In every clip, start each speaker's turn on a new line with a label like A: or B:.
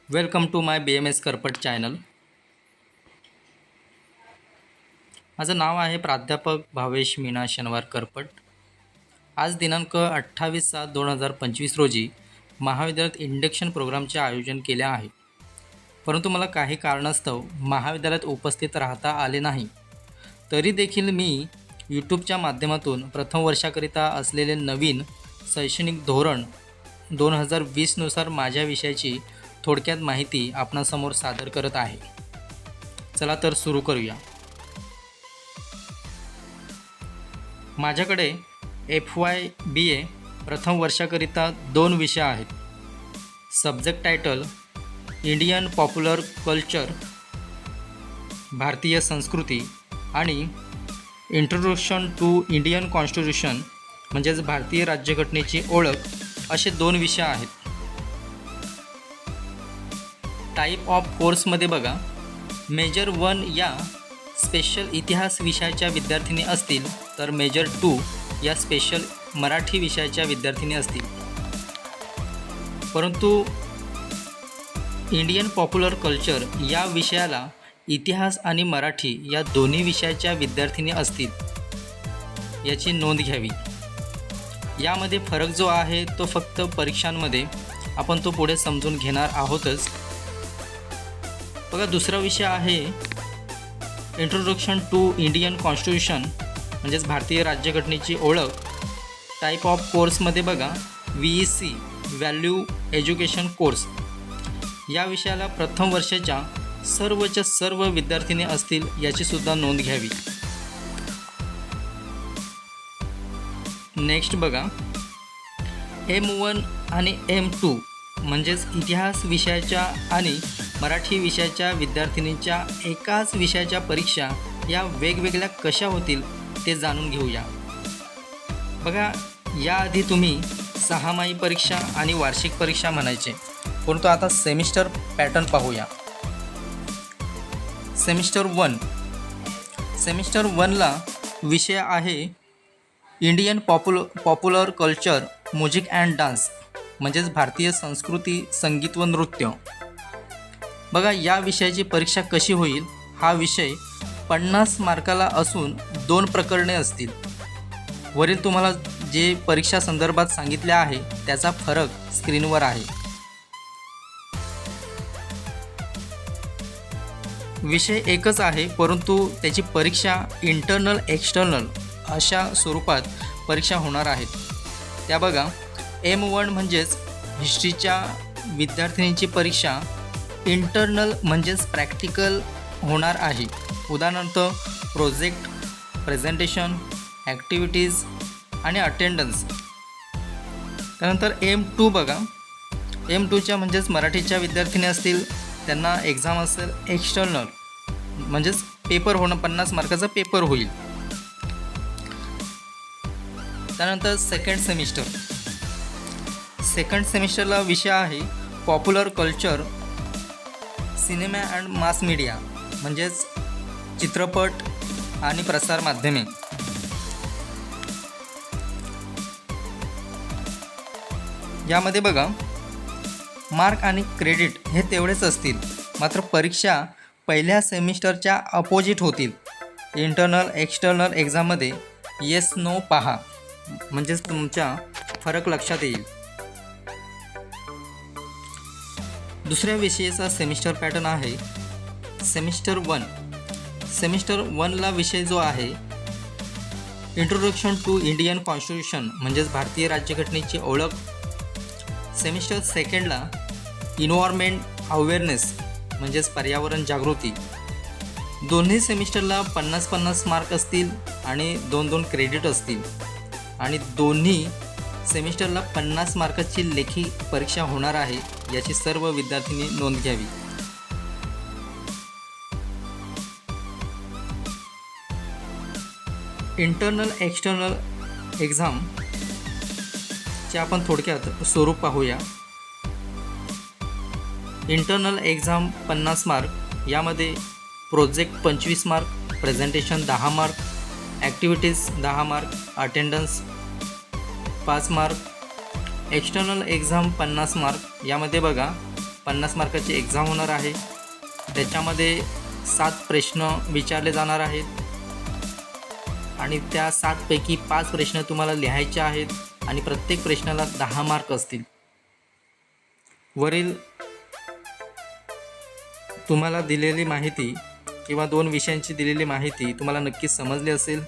A: Welcome to my BMS करपट channel. माझं नाव आहे प्राध्यापक भावेश मीना शनिवार करपट. आज दिनांक 28/7/2025 रोजी महाविद्यालयात इंडक्शन प्रोग्रामचे आयोजन केले आहे. परंतु मला काही कारणास्तव महाविद्यालयात उपस्थित राहता आले नाही. तरी देखील मी यूट्यूबच्या माध्यमातून प्रथम वर्षाकरिता असलेले नवीन शैक्षणिक धोरण 2020 नुसार माझ्या विषयाची थोडक्यात माहिती आपणासमोर सादर करत आहे. चला तर सुरू करूया. माझ्याकडे FY BA प्रथम वर्षाकरिता 2 विषय आहेत. Subject title Indian popular culture, भारतीय संस्कृती आणि इंट्रोडक्शन टू इंडियन कॉन्स्टिट्यूशन म्हणजेच भारतीय राज्यघटनेची ओळख असे 2 विषय आहेत. टाईप ऑफ कोर्समध्ये बघा, मेजर 1 या स्पेशल इतिहास विषयाच्या विद्यार्थिनी असतील तर मेजर 2 या स्पेशल मराठी विषयाच्या विद्यार्थिनी असतील. परंतु इंडियन पॉप्युलर कल्चर या विषयाला इतिहास आणि मराठी या दोन्ही विषयाच्या विद्यार्थिनी असतील, याची नोंद घ्यावी. यामध्ये फरक जो आहे तो फक्त परीक्षांमध्ये आपण तो पुढे समजून घेणार आहोतच. बघा, दुसरा विषय आहे इंट्रोडक्शन टू इंडियन कॉन्स्टिट्यूशन म्हणजेच भारतीय राज्यघटनेची ओळख. टाईप ऑफ कोर्समध्ये बघा, VEC व्हॅल्यू एज्युकेशन कोर्स या विषयाला प्रथम वर्षाच्या सर्वच्या सर्व विद्यार्थिनी असतील, याचीसुद्धा नोंद घ्यावी. नेक्स्ट बघा, M1 आणि M2 म्हणजेच इतिहास विषयाच्या आणि मराठी विषयाच्या विद्यार्थिनींच्या एकाच विषयाच्या परीक्षा या वेगवेगळ्या कशा होतील ते जाणून घेऊया. बघा, याआधी तुम्ही 6माही परीक्षा आणि वार्षिक परीक्षा म्हणायचे, परंतु आता सेमिस्टर पॅटर्न पाहूया. सेमिस्टर 1ला विषय आहे Indian popular culture, music and dance म्हणजेच भारतीय संस्कृती, संगीत व नृत्य. बघा, या विषयाची परीक्षा कशी होईल. हा विषय 50 मार्काला असून 2 प्रकरणे असतील. वरील तुम्हाला जे परीक्षा संदर्भात सांगितले आहे त्याचा फरक स्क्रीनवर आहे. विषय एकच आहे, परंतु त्याची परीक्षा इंटरनल एक्सटर्नल अशा स्वरूपात परीक्षा होणार आहेत. त्या बघा, M1 म्हणजेच हिस्ट्रीच्या विद्यार्थिनींची परीक्षा इंटरनल म्हणजेच प्रॅक्टिकल होणार आहे. उदाहरणार्थ प्रोजेक्ट, प्रेझेंटेशन, ॲक्टिव्हिटीज आणि अटेंडन्स. त्यानंतर M2 बघा, M2च्या म्हणजेच मराठीच्या विद्यार्थिनी असतील, त्यांना एक्झाम असेल एक्सटर्नल म्हणजेच पेपर होणं, 50 मार्काचा पेपर होईल. त्यानंतर सेकंड सेमिस्टरला विषय आहे popular culture, cinema and mass media म्हणजेच चित्रपट आणि प्रसार माध्यमे. यामध्ये बघा, मार्क आणि क्रेडिट हे तेवढेच असतील, मात्र परीक्षा पहिल्या सेमिस्टरच्या अपोजिट होतील. इंटरनल एक्सटर्नल एक्झाममध्ये येस नो पहा, म्हणजेच तुमच्या फरक लक्षात येईल. दुसऱ्या विषयाचा सेमिस्टर पॅटर्न आहे सेमिस्टर 1. सेमिस्टर 1ला विषय जो आहे इंट्रोडक्शन टू इंडियन कॉन्स्टिट्यूशन म्हणजेच भारतीय राज्यघटनेची ओळख. सेमिस्टर 2ला इन्व्हायरमेंट अवेअरनेस म्हणजेच पर्यावरण जागृती. दोन्ही सेमिस्टरला 50-50 मार्क असतील आणि 2-2 क्रेडिट असतील आणि दोन्ही सेमिस्टरला 50 मार्काची लेखी परीक्षा होणार आहे, याची सर्व विद्यार्थ्यांनी नोंद घ्यावी. इंटरनल एक्सटर्नल एक्झामचे आपण थोडक्यात स्वरूप पाहूया. इंटरनल एक्झाम 50 मार्क, यामध्ये project 25 mark, presentation 10 mark, activities 10 mark, attendance 5 mark. External exam 50 mark, यामध्ये बघा 50 मार्काची एक्झाम होणार आहे. त्याच्यामध्ये 7 प्रश्न विचारले जाणार आहेत आणि त्या 7 पैकी 5 प्रश्न तुम्हाला लिहायचे आहेत आणि प्रत्येक प्रश्नाला 10 मार्क असतील. वरील तुम्हाला दिलेली माहिती किंवा 2 विषयांची दिलेली माहिती तुम्हाला नक्कीच समजली असेल.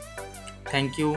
A: थँक्यू.